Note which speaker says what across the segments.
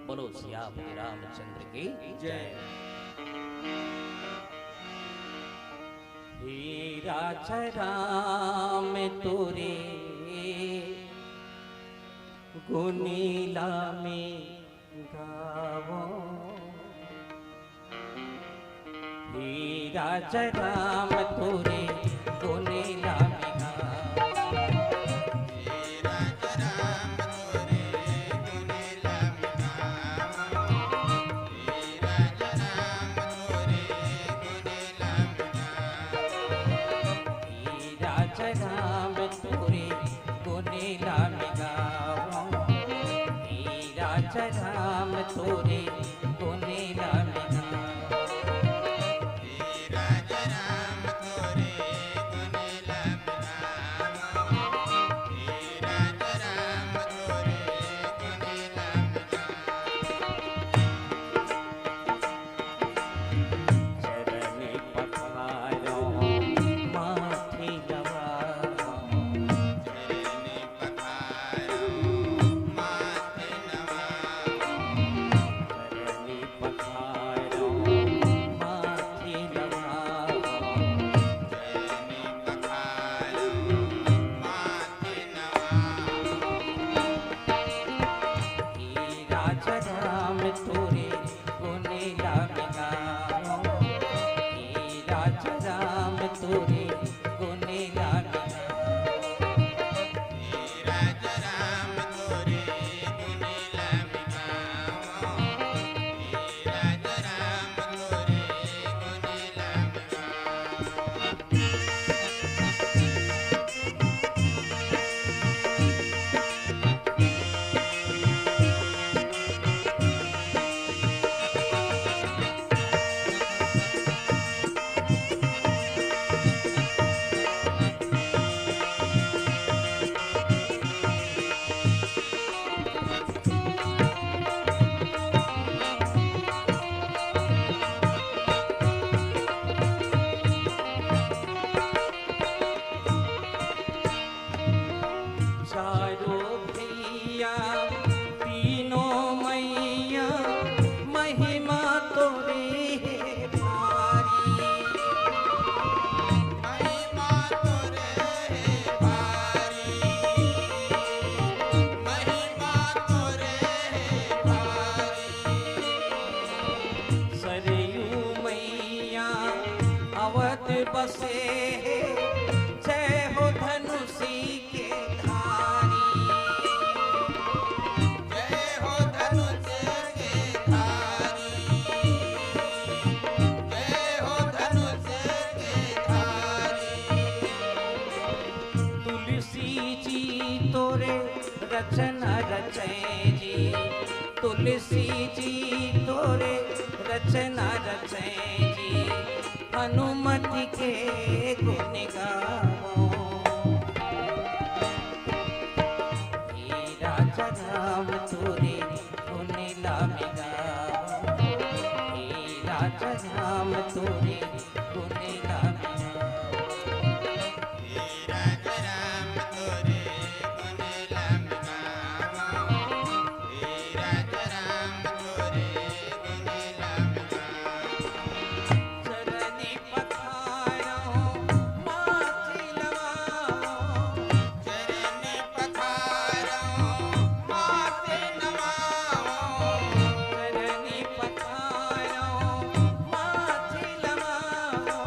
Speaker 1: बोलो सियापति रामचंद्र की जय। हीरा राम तोरे गुनीला में गावो, हीरा राम तोरे गुनीला में गावो,
Speaker 2: हीरा राम तोरे गुनीला में गावो, हीरा राम तोरे गुनीला में गावो,
Speaker 1: हीरा राम तोरे गुनीला में गावो, हीरा राम तोरे गुनीला में गावो,
Speaker 2: हीरा राम तोरे गुनीला में गावो, हीरा राम तोरे गुनीला में
Speaker 1: चरण पखारो माथे नवारो,
Speaker 2: चरने पखारो माथे नवाओ,
Speaker 1: चरण पखारो माथे नवारो,
Speaker 2: चरने पखारो माथे नवाओ,
Speaker 1: हीरा राम तोरे गुनीला में गावो, हीरा राम तोरे गुनीला में गावो,
Speaker 2: हीरा राम तोरे गुनीला में गावो, हीरा राम तोरे गुनीला में गावो।
Speaker 1: चारों भैया तीनों मैया महिमा तोरे है भारी,
Speaker 2: महिमा तोरे है भारी, महिमा तोरे है भारी,
Speaker 1: सरयू मैया अवध बसे है, जय हो धनुषी के धारी,
Speaker 2: जय हो धनुष के धारी, जय हो धनुष के धारी,
Speaker 1: तुलसी जी तोरे रचना रचे जी, तुलसी जी तोरे रचना रचे जी, हनुमति के गुण गावो, हीरा राम तोरे गुनीला में गावो, हीरा राम तोरे गुनीला में गावो,
Speaker 2: हीरा राम तोरे गुनीला में गावो, हीरा राम तोरे गुनीला में गावो।
Speaker 1: चरनी पखारो माथे नवारो,
Speaker 2: चरने पखारो माथे नवाओ,
Speaker 1: चरनी पखारो माथे नवारो,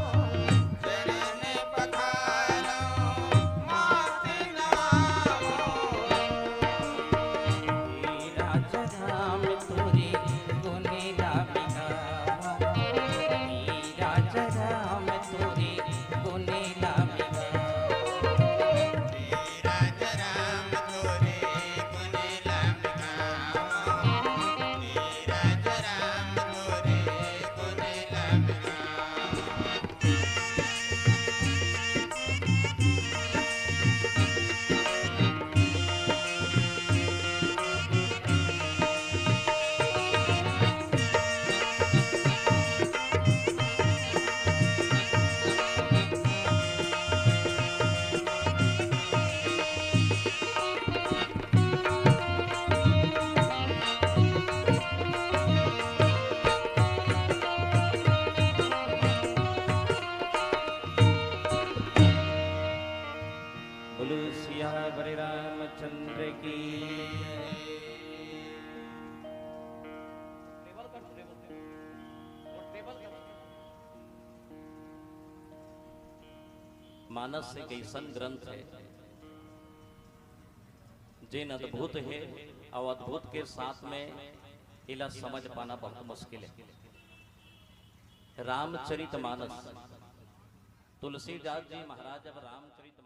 Speaker 3: मानस एक ऐसन ग्रंथ है जिन अद्भुत है और अद्भुत के साथ में इला समझ पाना बहुत मुश्किल है। रामचरित मानस, तुलसीदास जी महाराज जब रामचरित